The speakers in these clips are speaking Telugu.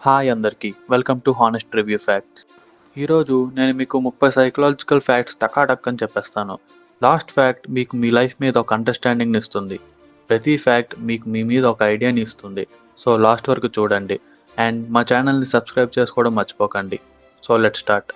హాయ్ అందరికీ welcome to honest review facts. ఈరోజు నేను మీకు 30 సైకలాజికల్ ఫ్యాక్ట్స్ టకాటక్ అని చెప్పేస్తాను. లాస్ట్ ఫ్యాక్ట్ మీకు మీ లైఫ్ మీద ఒక అండర్స్టాండింగ్ని ఇస్తుంది. ప్రతి ఫ్యాక్ట్ మీకు మీ మీద ఒక ఐడియాని ఇస్తుంది. సో లాస్ట్ వరకు చూడండి అండ్ మా ఛానల్ని సబ్స్క్రైబ్ చేసుకోవడం మర్చిపోకండి. So let's start.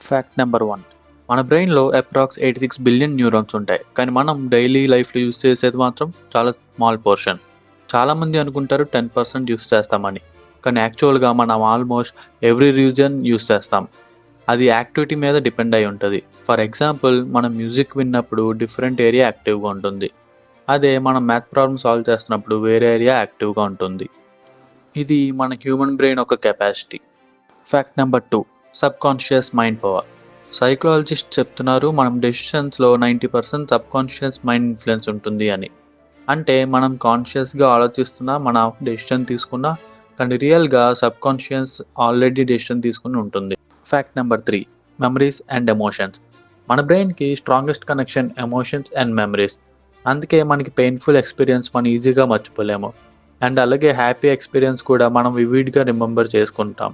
Fact number 1. మన బ్రెయిన్లో అప్రాక్స్ 86 బిలియన్ న్యూరాన్స్ ఉంటాయి, కానీ మనం డైలీ లైఫ్లో యూస్ చేసేది మాత్రం చాలా స్మాల్ పోర్షన్. చాలామంది అనుకుంటారు 10% యూస్ చేస్తామని, కానీ యాక్చువల్గా మనం ఆల్మోస్ట్ ఎవ్రీ రీజన్ యూస్ చేస్తాం. అది యాక్టివిటీ మీద డిపెండ్ అయి ఉంటుంది. ఫర్ ఎగ్జాంపుల్, మనం మ్యూజిక్ విన్నప్పుడు డిఫరెంట్ ఏరియా యాక్టివ్గా ఉంటుంది. అదే మనం మ్యాథ్ ప్రాబ్లమ్ సాల్వ్ చేస్తున్నప్పుడు వేరే ఏరియా యాక్టివ్గా ఉంటుంది. ఇది మన హ్యూమన్ బ్రెయిన్ ఒక capacity. Fact number 2. Subconscious mind power. Psychologist చెప్తున్నారు మనం డెసిషన్స్లో 90% సబ్కాన్షియస్ మైండ్ ఇన్ఫ్లుయెన్స్ ఉంటుంది అని. అంటే మనం కాన్షియస్గా ఆలోచిస్తున్నా, మన డెసిషన్ తీసుకున్నా, కానీ రియల్గా సబ్కాన్షియస్ ఆల్రెడీ డెసిషన్ తీసుకుని ఉంటుంది. Fact number 3. Memories and emotions. మన బ్రెయిన్కి strongest connection emotions and memories. అందుకే మనకి పెయిన్ఫుల్ ఎక్స్పీరియన్స్ మనం ఈజీగా మర్చిపోలేము, అండ్ అలాగే హ్యాపీ ఎక్స్పీరియన్స్ కూడా మనం వివిడ్గా రిమెంబర్ చేసుకుంటాం.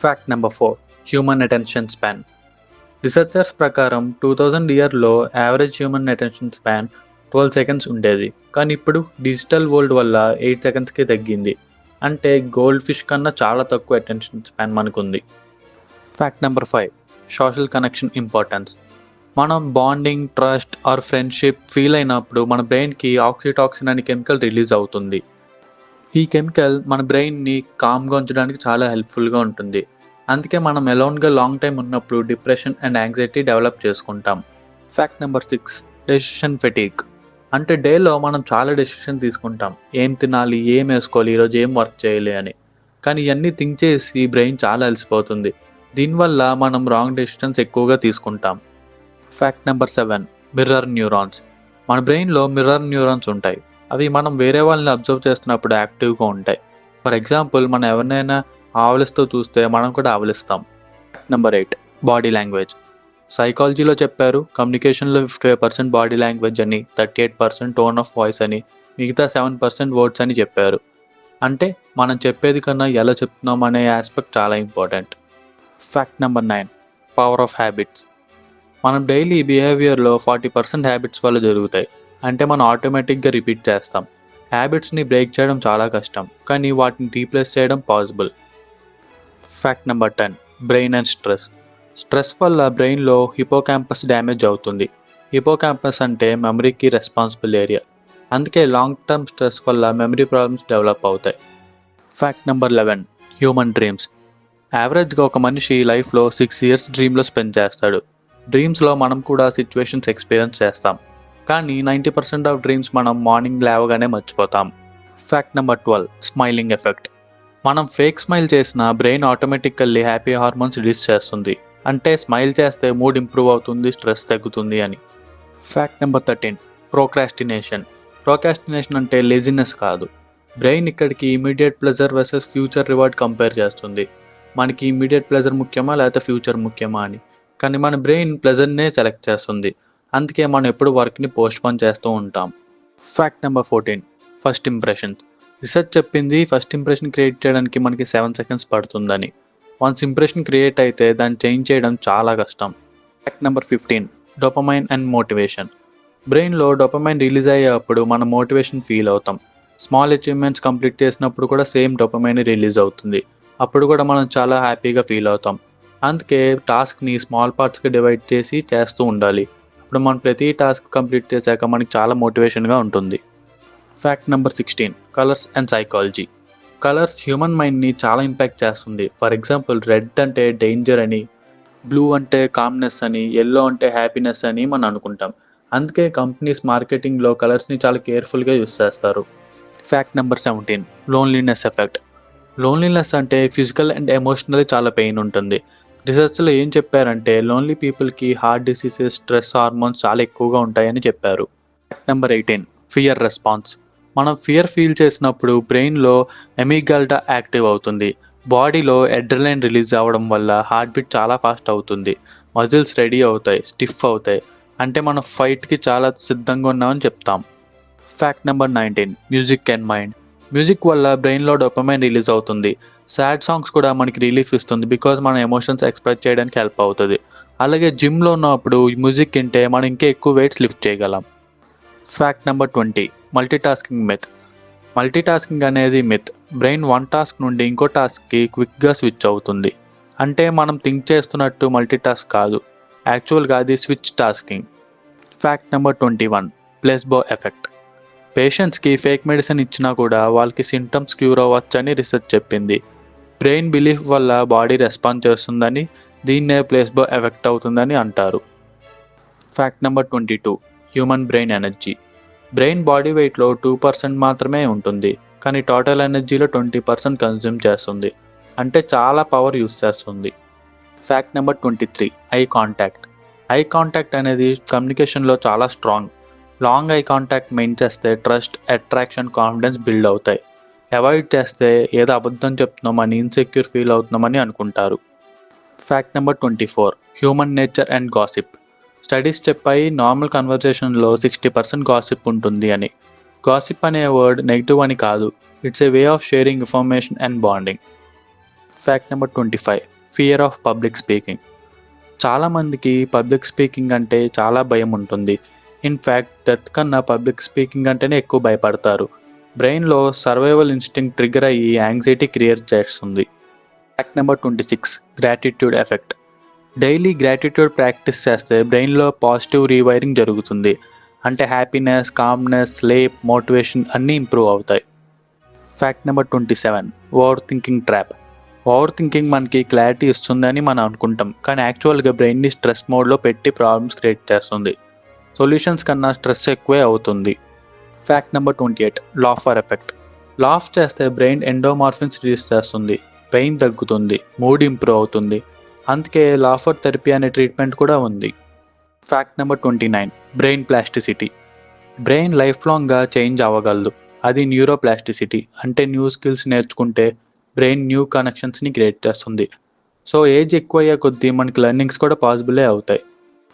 Fact number 4. Human attention span. Researchers ప్రకారం 2000 ఇయర్లో average human attention span 12 seconds ఉండేది, కానీ ఇప్పుడు డిజిటల్ వరల్డ్ వల్ల 8 సెకండ్స్కి తగ్గింది. అంటే గోల్డ్ ఫిష్ కన్నా చాలా తక్కువ అటెన్షన్ స్పాన్ మనకుంది. Fact number 5. Social connection importance. మనం bonding, trust or friendship feel అయినప్పుడు మన బ్రెయిన్కి ఆక్సిటాక్సిన్ అనే కెమికల్ రిలీజ్ అవుతుంది. ఈ కెమికల్ మన బ్రెయిన్ని కామ్గా ఉంచడానికి చాలా హెల్ప్ఫుల్గా ఉంటుంది. అందుకే మనం ఎలోన్గా లాంగ్ టైం ఉన్నప్పుడు డిప్రెషన్ అండ్ యాంగ్జైటీ డెవలప్ చేసుకుంటాం. Fact number 6. Decision fatigue. అంటే డేలో మనం చాలా డెసిషన్ తీసుకుంటాం. ఏం తినాలి, ఏం వేసుకోవాలి, ఈరోజు ఏం వర్క్ చేయాలి అని. కానీ ఇవన్నీ థింక్ చేసి బ్రెయిన్ చాలా అలసిపోతుంది. దీనివల్ల మనం రాంగ్ డెసిషన్స్ ఎక్కువగా తీసుకుంటాం. Fact number 7. Mirror neurons. మన బ్రెయిన్లో మిర్రర్ న్యూరాన్స్ ఉంటాయి. అవి మనం వేరే వాళ్ళని అబ్జర్వ్ చేస్తున్నప్పుడు యాక్టివ్గా ఉంటాయి. ఫర్ ఎగ్జాంపుల్, మనం ఎవరినైనా ఆవలిస్తూ చూస్తే మనం కూడా ఆవలిస్తాం. Fact number 8. Body language. సైకాలజీలో చెప్పారు కమ్యూనికేషన్లో 55% బాడీ లాంగ్వేజ్ అని, 38% టోన్ ఆఫ్ వాయిస్ అని, మిగతా 7% వర్డ్స్ అని చెప్పారు. అంటే మనం చెప్పేది కన్నా ఎలా చెప్తున్నాం అనే ఆస్పెక్ట్ చాలా important. Fact number 9. Power of habits. మనం డైలీ బిహేవియర్లో 40% హ్యాబిట్స్ వల్ల జరుగుతాయి. అంటే మనం ఆటోమేటిక్గా రిపీట్ చేస్తాం. హ్యాబిట్స్ని బ్రేక్ చేయడం చాలా కష్టం, కానీ వాటిని రీప్లేస్ చేయడం possible. Fact number 10. Brain and stress. Stress వల్ల బ్రెయిన్లో హిపోకాంపస్ డ్యామేజ్ అవుతుంది. హిపోకాంపస్ అంటే మెమరీకి రెస్పాన్సిబుల్ ఏరియా. అందుకే లాంగ్ టర్మ్ స్ట్రెస్ వల్ల మెమరీ ప్రాబ్లమ్స్ డెవలప్ అవుతాయి. Fact number 11. Human dreams. యావరేజ్గా ఒక మనిషి లైఫ్లో 6 ఇయర్స్ డ్రీమ్లో స్పెండ్ చేస్తాడు. డ్రీమ్స్లో మనం కూడా సిచ్యువేషన్స్ ఎక్స్పీరియన్స్ చేస్తాం, కానీ 90% ఆఫ్ డ్రీమ్స్ మనం మార్నింగ్ లేవగానే మర్చిపోతాం. Fact number 12. Smiling effect. మనం ఫేక్ స్మైల్ చేసిన brain automatically happy hormones release చేస్తుంది. అంటే స్మైల్ చేస్తే మూడ్ ఇంప్రూవ్ అవుతుంది, స్ట్రెస్ తగ్గుతుంది అని. Fact number 13. ప్రోక్రాస్టినేషన్. ప్రోక్రాస్టినేషన్ అంటే లేజినెస్ కాదు. బ్రెయిన్ ఇక్కడికి immediate pleasure versus future reward compare చేస్తుంది. మనకి ఇమీడియట్ ప్లెజర్ ముఖ్యమా లేకపోతే ఫ్యూచర్ ముఖ్యమా అని. కానీ మన బ్రెయిన్ ప్లెజర్నే సెలెక్ట్ చేస్తుంది. అందుకే మనం ఎప్పుడు వర్క్ని పోస్ట్పోన్ చేస్తూ ఉంటాం. Fact number 14. First impressions. Research చెప్పింది ఫస్ట్ ఇంప్రెషన్ క్రియేట్ చేయడానికి మనకి 7 సెకండ్స్ పడుతుందని. వన్స్ ఇంప్రెషన్ క్రియేట్ అయితే దాన్ని చేంజ్ చేయడం చాలా కష్టం. Fact number 15. Dopamine and motivation. బ్రెయిన్లో డోపమైన్ రిలీజ్ అయ్యేటప్పుడు మనం మోటివేషన్ ఫీల్ అవుతాం. స్మాల్ అచీవ్మెంట్స్ కంప్లీట్ చేసినప్పుడు కూడా సేమ్ డోపమైన్ రిలీజ్ అవుతుంది. అప్పుడు కూడా మనం చాలా హ్యాపీగా ఫీల్ అవుతాం. అందుకే టాస్క్ని స్మాల్ పార్ట్స్కి డివైడ్ చేసి చేస్తూ ఉండాలి. అప్పుడు మనం ప్రతి టాస్క్ కంప్లీట్ చేశాక మనకి చాలా మోటివేషన్గా ఉంటుంది. Fact number 16. Colours and psychology. Colours human మైండ్ని చాలా ఇంపాక్ట్ చేస్తుంది. ఫర్ ఎగ్జాంపుల్, రెడ్ అంటే డేంజర్ అని, బ్లూ అంటే కామ్నెస్ అని, ఎల్లో అంటే హ్యాపీనెస్ అని మనం అనుకుంటాం. అందుకే కంపెనీస్ మార్కెటింగ్లో కలర్స్ని చాలా కేర్ఫుల్గా యూస్ చేస్తారు. Fact number 17. Loneliness effect. Loneliness అంటే ఫిజికల్ అండ్ ఎమోషనల్ చాలా పెయిన్ ఉంటుంది. రీసెర్చ్లో ఏం చెప్పారంటే లోన్లీ పీపుల్కి హార్ట్ డిసీజెస్, స్ట్రెస్ హార్మోన్స్ చాలా ఎక్కువగా ఉంటాయని చెప్పారు. Fact number 18. Fear response. మనం ఫియర్ ఫీల్ చేసినప్పుడు బ్రెయిన్లో ఎమిగ్డాలా యాక్టివ్ అవుతుంది. బాడీలో అడ్రినలిన్ రిలీజ్ అవ్వడం వల్ల హార్ట్ బీట్ చాలా ఫాస్ట్ అవుతుంది. మజిల్స్ రెడీ అవుతాయి, స్టిఫ్ అవుతాయి. అంటే మనం ఫైట్కి చాలా సిద్ధంగా ఉన్నామని చెప్తాం. Fact number 19. Music and mind. Music వల్ల బ్రెయిన్లో డోపమైన్ రిలీజ్ అవుతుంది. సాడ్ సాంగ్స్ కూడా మనకి రిలీఫ్ ఇస్తుంది బికాజ్ మన ఎమోషన్స్ ఎక్స్ప్రెస్ చేయడానికి హెల్ప్ అవుతుంది. అలాగే జిమ్లో ఉన్నప్పుడు మ్యూజిక్ వింటే మనం ఇంకా ఎక్కువ వెయిట్స్ లిఫ్ట్ చేయగలం. Fact number 20, multitasking myth. Multitasking అనేది మిత్. బ్రెయిన్ వన్ టాస్క్ నుండి ఇంకో టాస్క్కి క్విక్గా స్విచ్ అవుతుంది. అంటే మనం థింక్ చేస్తున్నట్టు మల్టీటాస్క్ కాదు, యాక్చువల్గా అది switch tasking. Fact number 21, placebo effect. పేషెంట్స్కి ఫేక్ మెడిసిన్ ఇచ్చినా కూడా వాళ్ళకి సింటమ్స్ క్యూర్ అవ్వచ్చని రీసెర్చ్ చెప్పింది. బ్రెయిన్ బిలీఫ్ వల్ల బాడీ రెస్పాన్స్ చేస్తుందని, దీన్నే ప్లేస్బో ఎఫెక్ట్ అవుతుందని అంటారు. Fact number 22, human brain energy. Brain body వెయిట్లో 2% మాత్రమే ఉంటుంది, కానీ టోటల్ ఎనర్జీలో 20% కన్జ్యూమ్ చేస్తుంది. అంటే చాలా పవర్ యూస్ చేస్తుంది. Fact number 23, eye contact. Eye contact అనేది కమ్యూనికేషన్లో చాలా strong. Long eye contact main చేస్తే ట్రస్ట్, అట్రాక్షన్, కాన్ఫిడెన్స్ బిల్డ్ అవుతాయి. అవాయిడ్ చేస్తే ఏదో అబద్ధం చెప్తున్నామని, ఇన్సెక్యూర్ ఫీల్ అవుతున్నామని అనుకుంటారు. Fact number 24, human nature and gossip. Studies చెప్పాయి నార్మల్ కన్వర్జేషన్లో 60% గాసిప్ ఉంటుంది అని. గాసిప్ అనే వర్డ్ నెగిటివ్ అని కాదు, it's a way of sharing information and bonding. Fact number 25, fear of public speaking. చాలామందికి పబ్లిక్ స్పీకింగ్ అంటే చాలా భయం ఉంటుంది. ఇన్ఫ్యాక్ట్ డెత్ కన్నా పబ్లిక్ స్పీకింగ్ అంటేనే ఎక్కువ భయపడతారు. బ్రెయిన్లో సర్వైవల్ ఇన్స్టింక్ట్ ట్రిగర్ అయ్యి యాంగ్జైటీ క్రియేట్ చేస్తుంది. Fact number 26, gratitude effect. Daily gratitude practice చేస్తే బ్రెయిన్లో పాజిటివ్ రీవైరింగ్ జరుగుతుంది. అంటే హ్యాపీనెస్, కామ్నెస్, స్లీప్, మోటివేషన్ అన్నీ ఇంప్రూవ్ అవుతాయి. Fact number 27, over thinking trap. Over thinking మనకి క్లారిటీ ఇస్తుందని మనం అనుకుంటాం, కానీ యాక్చువల్గా బ్రెయిన్ని స్ట్రెస్ మోడ్లో పెట్టి ప్రాబ్లమ్స్ క్రియేట్ చేస్తుంది. సొల్యూషన్స్ కన్నా స్ట్రెస్ ఎక్కువే అవుతుంది. Fact number 28, laughter effect. Laugh చేస్తే బ్రెయిన్ ఎండోమార్ఫిన్స్ రిలీజ్ చేస్తుంది, పెయిన్ తగ్గుతుంది, మూడ్ ఇంప్రూవ్ అవుతుంది. అందుకే లాఫర్ థెరపీ అనే ట్రీట్మెంట్ కూడా ఉంది. Fact number 29, brain plasticity. Brain life లాంగ్గా చేంజ్ అవ్వగలదు. అది న్యూరోప్లాస్టిసిటీ. అంటే న్యూ స్కిల్స్ నేర్చుకుంటే బ్రెయిన్ న్యూ కనెక్షన్స్ని క్రియేట్ చేస్తుంది. సో ఏజ్ ఎక్కువ అయ్యే కొద్దీ మనకి లెర్నింగ్స్ కూడా పాసిబులే అవుతాయి.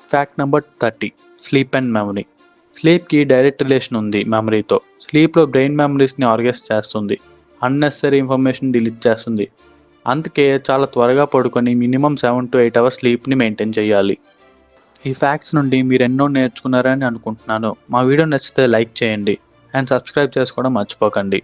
Fact number 30, sleep and memory. స్లీప్కి డైరెక్ట్ రిలేషన్ ఉంది మెమరీతో. స్లీప్లో బ్రెయిన్ మెమరీస్ని ఆర్గనైజ్ చేస్తుంది, అన్నెసరీ ఇన్ఫర్మేషన్ డిలీట్ చేస్తుంది. అందుకే చాలా త్వరగా పడుకొని మినిమం 7 to 8 అవర్స్ స్లీప్ని మెయింటైన్ చేయాలి. ఈ ఫ్యాక్ట్స్ నుండి మీరు ఎన్నో నేర్చుకున్నారని అనుకుంటున్నాను. మా వీడియో నచ్చితే లైక్ చేయండి అండ్ సబ్స్క్రైబ్ చేసుకోవడం మర్చిపోకండి.